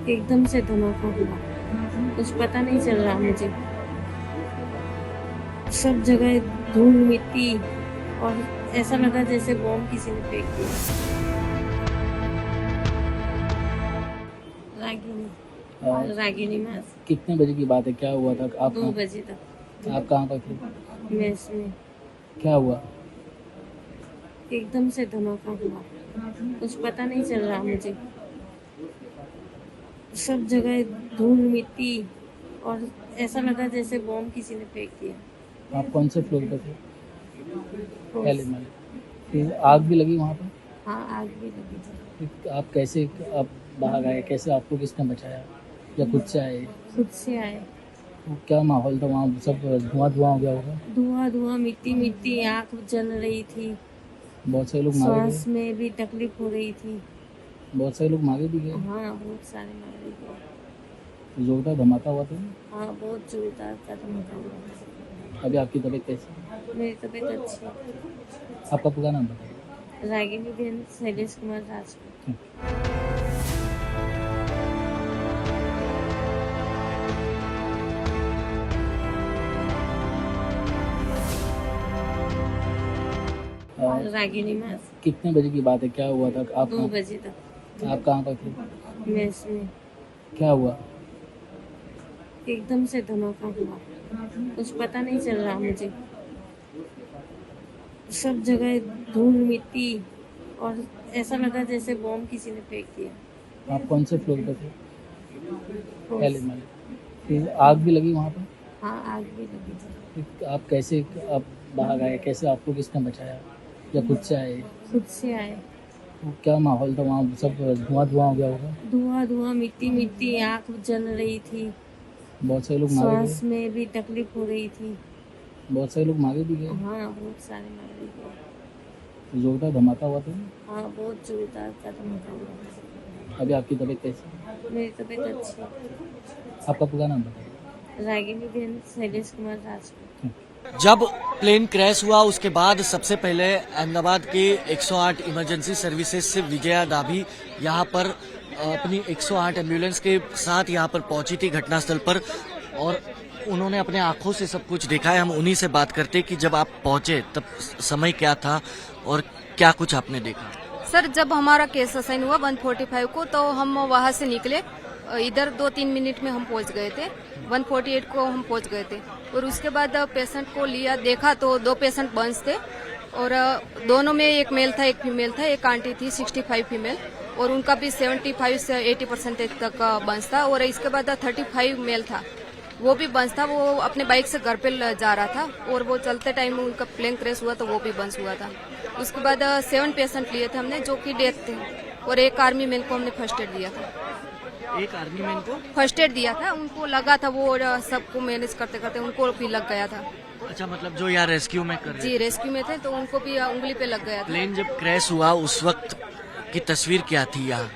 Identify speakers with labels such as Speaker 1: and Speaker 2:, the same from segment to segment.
Speaker 1: एकदम से धमाका हुआ। कुछ पता नहीं चल रहा मुझे। सब जगह धूल मिट्टी और ऐसा लगा जैसे बॉम्ब किसी ने फेंक दिया। रागिनी
Speaker 2: और
Speaker 1: रागिनी मास
Speaker 2: कितने बजे की बात है, क्या हुआ था? आप
Speaker 1: 2 बजे तक
Speaker 2: आप कहाँ पर थे?
Speaker 1: मेस में
Speaker 2: क्या हुआ?
Speaker 1: एकदम से धमाका हुआ। कुछ पता नहीं चल रहा मुझे। सब जगह धूल मिट्टी और ऐसा लगा जैसे बॉम्ब किसी ने फेंक दिया।
Speaker 2: आप कौन से फ्लोर पे थे? पहले
Speaker 1: और-
Speaker 2: माले। फिर आग भी लगी वहाँ पर?
Speaker 1: हाँ, आग भी लगी थी।
Speaker 2: फिर आप कैसे आप बाहर आए? कैसे आपको किसने बचाया या खुद से आए?
Speaker 1: खुद से आए।
Speaker 2: तो क्या माहौल था वहाँ? सब धुआं धुआं हो गया होगा?
Speaker 1: धुआं धुआं मिट्टी मिट्टी, आँख जल रही थी।
Speaker 2: बहुत सारे लोग मारे गए?
Speaker 1: सांस में भी तकलीफ हो रही थी।
Speaker 2: बहुत सारे लोग मारे भी गए?
Speaker 1: हाँ, बहुत सारे मारे गए।
Speaker 2: जोरदार धमाका हुआ था?
Speaker 1: हाँ, बहुत जोरदार का धमाका हुआ।
Speaker 2: अभी आपकी तबीयत कैसी है?
Speaker 1: मेरी तबीयत अच्छी है।
Speaker 2: आपका पूरा नाम बताइए।
Speaker 1: रागिनी बेन शैलेश कुमार राजपूत।
Speaker 2: और
Speaker 1: रागिनी मास
Speaker 2: कितने बजे की बात है, क्या हुआ था?
Speaker 1: 2 बजे तक
Speaker 2: आप कहाँ पर थे?
Speaker 1: मेस में
Speaker 2: क्या हुआ?
Speaker 1: एकदम से धमाका हुआ। कुछ पता नहीं चल रहा मुझे। सब जगह धूल मिट्टी और ऐसा लगा जैसे बॉम्ब किसी ने फेंक दिया।
Speaker 2: आप कौन से फ्लोर पे थे?
Speaker 1: और-
Speaker 2: पहले माले। फिर आग भी लगी वहाँ पर?
Speaker 1: हाँ, आग भी लगी थी।
Speaker 2: फिर आप कैसे आप बाहर आए? कैसे आपको किसने बचाया या खुद से आए?
Speaker 1: खुद से आए।
Speaker 2: तो क्या माहौल था वहाँ? सब धुआं धुआं हो गया होगा?
Speaker 1: धुआं धुआं मिट्टी मिट्टी, आँख जल रही थी।
Speaker 2: बहुत सारे लोग मारे
Speaker 1: सांस
Speaker 2: गए?
Speaker 1: में भी तकलीफ हो रही थी।
Speaker 2: बहुत सारे लोग मारे भी गए?
Speaker 1: हाँ, बहुत सारे मारे गए।
Speaker 2: जोरदार धमाका हुआ था?
Speaker 1: हाँ, बहुत जोरदार का धमाका हुआ।
Speaker 2: अभी आपकी तबीयत कैसी है?
Speaker 1: मेरी तबीयत अच्छी है।
Speaker 2: आपका पूरा नाम बताइए।
Speaker 1: रागिनी बेन शैलेश कुमार राजपूत।
Speaker 3: जब प्लेन क्रैश हुआ उसके बाद सबसे पहले अहमदाबाद के 108 इमरजेंसी सर्विसेज से विजया दाभी यहाँ पर अपनी 108 एम्बुलेंस के साथ यहाँ पर पहुंची थी घटनास्थल पर, और उन्होंने अपने आंखों से सब कुछ देखा है। हम उन्हीं से बात करते कि जब आप पहुंचे तब समय क्या था और क्या कुछ आपने देखा।
Speaker 4: सर, जब हमारा केस असाइन हुआ 145 को तो हम वहां से निकले। इधर 2-3 मिनट में हम पहुंच गए थे। 148 को हम पहुंच गए थे और उसके बाद पेशेंट को लिया, देखा तो 2 पेशेंट बंस थे और दोनों में एक मेल था एक फीमेल था। एक आंटी थी 65 फीमेल और उनका भी 75 से 80% तक बंस था। और इसके बाद 35 मेल था, वो भी बंस था। वो अपने बाइक से घर पे जा रहा था और वो चलते टाइम उनका प्लेन क्रैश हुआ तो वो भी बंस हुआ था। उसके बाद 7 पेशेंट लिए थे हमने जो कि डेथ थे और एक आर्मी मैन को हमने फर्स्ट एड दिया था।
Speaker 3: एक आर्मी मैन को
Speaker 4: फर्स्ट एड दिया था, उनको लगा था, वो सबको मैनेज करते करते उनको भी लग गया था।
Speaker 3: अच्छा, मतलब जो यहाँ रेस्क्यू में कर रहे
Speaker 4: जी, रेस्क्यू में थे तो उनको भी उंगली पे लग गया था।
Speaker 3: प्लेन जब क्रैश हुआ उस वक्त की तस्वीर क्या थी यहाँ?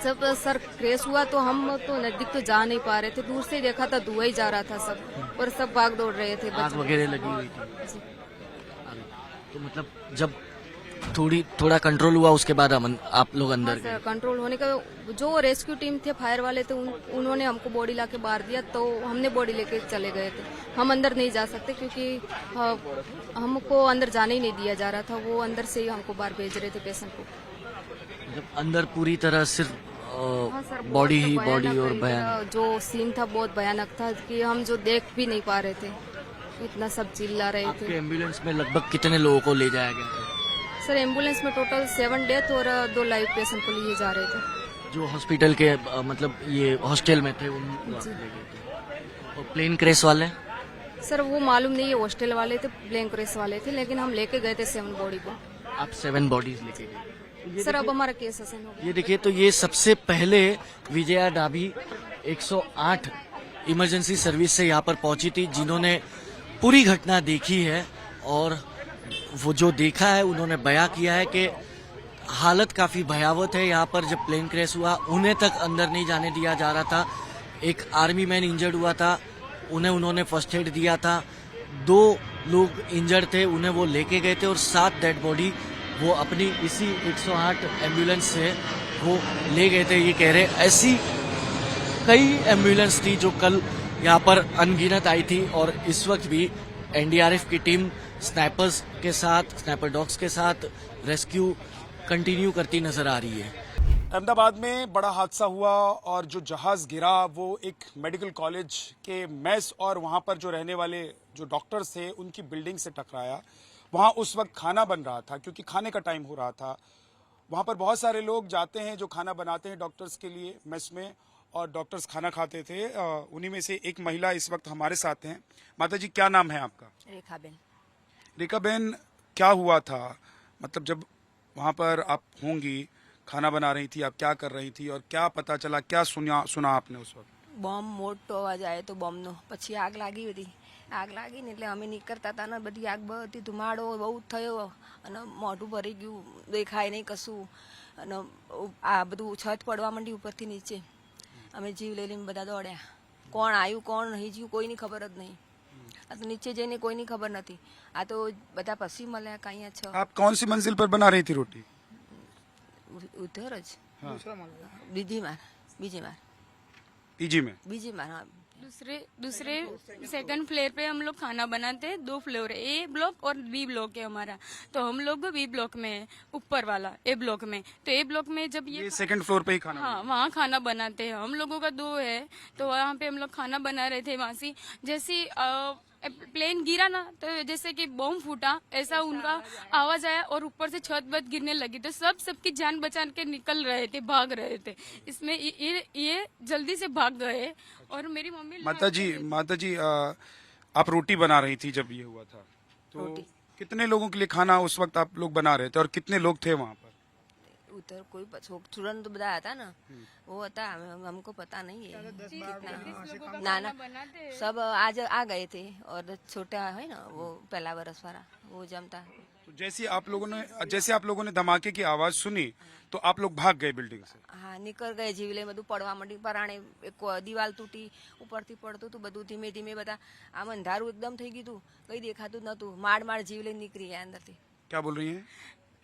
Speaker 4: जब सर क्रैश हुआ तो हम तो नजदीक तो जा नहीं पा रहे थे, दूर से देखा था धुआं ही जा रहा था सब और सब भाग दौड़ रहे थे
Speaker 3: आग
Speaker 4: बच्चे।
Speaker 3: वगैरह लगी हुई थी।
Speaker 4: जी।
Speaker 3: तो मतलब जब थोड़ा कंट्रोल हुआ उसके बाद हम आप लोग अंदर
Speaker 4: सर,
Speaker 3: गए।
Speaker 4: कंट्रोल होने का जो रेस्क्यू टीम थे फायर वाले थे उन्होंने हमको बॉडी लाके बाहर दिया तो हमने बॉडी लेके चले गए थे। हम अंदर नहीं जा सकते क्योंकि हमको अंदर जाने ही नहीं दिया जा रहा था। वो अंदर से ही हमको बाहर भेज रहे थे पेशेंट को।
Speaker 3: मतलब अंदर पूरी तरह सिर्फ
Speaker 4: हाँ सर, बहुत
Speaker 3: बॉडी ही
Speaker 4: भयानक
Speaker 3: बॉडी और
Speaker 4: इधर
Speaker 3: भयानक।
Speaker 4: जो सीन था बहुत भयानक था कि हम जो देख भी नहीं पा रहे थे, इतना सब चिल्ला रहे
Speaker 3: आपके
Speaker 4: थे।
Speaker 3: एम्बुलेंस में लगभग कितने लोगों को ले जाया गया था?
Speaker 4: सर, एम्बुलेंस में टोटल 7 डेथ और 2 लाइव पेशेंट को लिए जा रहे थे।
Speaker 3: जो हॉस्पिटल के मतलब ये हॉस्टल में थे उनको आप ले गए थे। और प्लेन क्रैश वाले?
Speaker 4: सर, वो मालूम नहीं है, हॉस्टल वाले थे, प्लेन क्रैश वाले थे, लेकिन हम लेके गए थे 7 बॉडी को।
Speaker 3: आप 7 बॉडीज लेके गए।
Speaker 4: सर, अब हमारा केस असाइन हो गया।
Speaker 3: ये देखिए, तो ये सबसे पहले विजया डाभी 108 इमरजेंसी सर्विस से यहाँ पर पहुंची थी, जिन्होंने पूरी घटना देखी है और वो जो देखा है उन्होंने बयां किया है कि हालत काफी भयावह है। यहाँ पर जब प्लेन क्रैश हुआ उन्हें तक अंदर नहीं जाने दिया जा रहा था। एक आर्मी मैन इंजर्ड हुआ था, उन्होंने फर्स्ट एड दिया था। 2 लोग इंजर्ड थे, उन्हें वो लेके गए थे और 7 डेड बॉडी वो अपनी इसी 108 एम्बुलेंस से वो ले गए थे। ये कह रहे ऐसी कई एम्बुलेंस थी जो कल यहाँ पर अनगिनत आई थी और इस वक्त भी एनडीआरएफ की टीम स्नाइपर्स के साथ, स्नाइपर डॉग्स के साथ रेस्क्यू कंटिन्यू करती नजर आ रही है।
Speaker 5: अहमदाबाद में बड़ा हादसा हुआ और जो जहाज गिरा वो एक मेडिकल कॉलेज के मेस और वहां पर जो रहने वाले जो डॉक्टर्स थे उनकी बिल्डिंग से टकराया। वहां उस वक्त खाना बन रहा था क्योंकि खाने का टाइम हो रहा था। वहां पर बहुत सारे लोग जाते हैं जो खाना बनाते हैं डॉक्टर्स के लिए मेस में, और डॉक्टर्स खाना खाते थे। उन्हीं में से एक महिला इस वक्त हमारे साथ हैं। माता जी, क्या नाम है आपका?
Speaker 6: रेखाबेन।
Speaker 5: रेखाबेन, क्या हुआ था? मतलब जब वहां पर आप होंगी, खाना बना रही थी, आप क्या कर रही थी और क्या पता चला, क्या सुना आपने उस वक्त?
Speaker 6: બોમ્બ મોટો અવાજ આવ્યો તો બોમ્બનો, પછી આગ લાગી બધી. આગ લાગી ને એટલે અમે નીકળતા હતા ને બધી આગ બધી ધુમાડો બહુ થયો અને મોઢું ભરી ગયું, દેખાય નહીં કશું. અને આ બધું છત પડવા માંડી ઉપરથી નીચે. અમે જીવ લઈ લઈને બધા દોડ્યા. કોણ આવ્યું કોણ નહીં જ્યું કોઈની ખબર જ નહીં. આ તો નીચે જઈને કોઈની ખબર નથી. આ તો બધા પછી મળ્યા કાંઈ છ
Speaker 5: आप कौन सी मंजिल पर बना रही थी रोटी?
Speaker 6: ઉધર જ બીજી માર
Speaker 5: पीजी में?
Speaker 6: બીજી માર હા.
Speaker 7: दूसरे सेकंड फ्लोर पे हम लोग खाना बनाते हैं। 2 फ्लोर है, ए ब्लॉक और बी ब्लॉक है हमारा। तो हम लोग बी ब्लॉक में है, ऊपर वाला ए ब्लॉक में। तो ए ब्लॉक में जब
Speaker 5: ये सेकंड फ्लोर पे ही खाना
Speaker 7: हाँ, वहाँ खाना बनाते हैं। हम लोगों का 2 है, तो वहाँ पे हम लोग खाना बना रहे थे। वहाँ से जैसे प्लेन गिरा ना, तो जैसे कि बॉम्ब फूटा ऐसा उनका आवाज आया और ऊपर से छत बत गिरने लगी। तो सबकी जान बचा के निकल रहे थे, भाग रहे थे। इसमें ये जल्दी से भाग गए और मेरी मम्मी
Speaker 5: माता जी, आप रोटी बना रही थी जब ये हुआ था, तो कितने लोगों के लिए खाना उस वक्त आप लोग बना रहे थे और कितने लोग थे वहाँ पर?
Speaker 6: उधर कोई तुरंत बताया था ना, वो था हमको पता नहीं है कितना। ना ना सब आज आ गए थे और छोटा है ना वो पहला बरस वाला वो जमता।
Speaker 5: तो जैसे आप लोगों ने धमाके की आवाज सुनी तो आप लोग भाग गए बिल्डिंग से?
Speaker 6: हाँ, निकल गए। जीवले બધું પડવા માંડી, પરાણે એક દિવાલ તૂટી, ઉપરથી પડતું હતું બધું ધીમે ધીમે બધા. આમ અંધારું એકદમ થઈ ગયું હતું, કઈ દેખાતું જ નતું. માડ જીવલે નીકળી ગયા અંદરથી.
Speaker 5: क्या बोल रही हैं?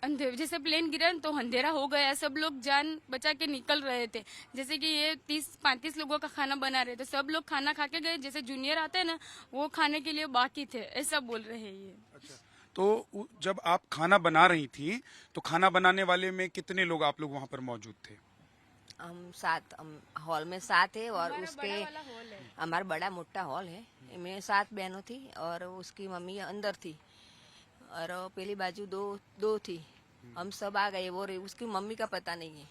Speaker 7: अंधेरे जैसे प्लेन गिरा तो अंधेरा हो गया। सब लोग जान बचा के निकल रहे थे। जैसे कि ये 30-35 लोगों का खाना बना रहे थे। सब लोग खाना खा के गए। जैसे जूनियर आते हैं ना, वो खाने के लिए बाकी थे, ऐसा बोल रहे हैं ये।
Speaker 5: अच्छा, तो जब आप खाना बना रही थी तो खाना बनाने वाले में कितने लोग आप लोग वहाँ पर मौजूद थे?
Speaker 6: हम 7 हॉल में 7 है और उसके हमारा बड़ा मोटा हॉल है, इसमें 7 बहनों थी और उसकी मम्मी अंदर थी और पहली बाजू 2 थी। हम सब आ गए, वो उसकी मम्मी का पता नहीं है।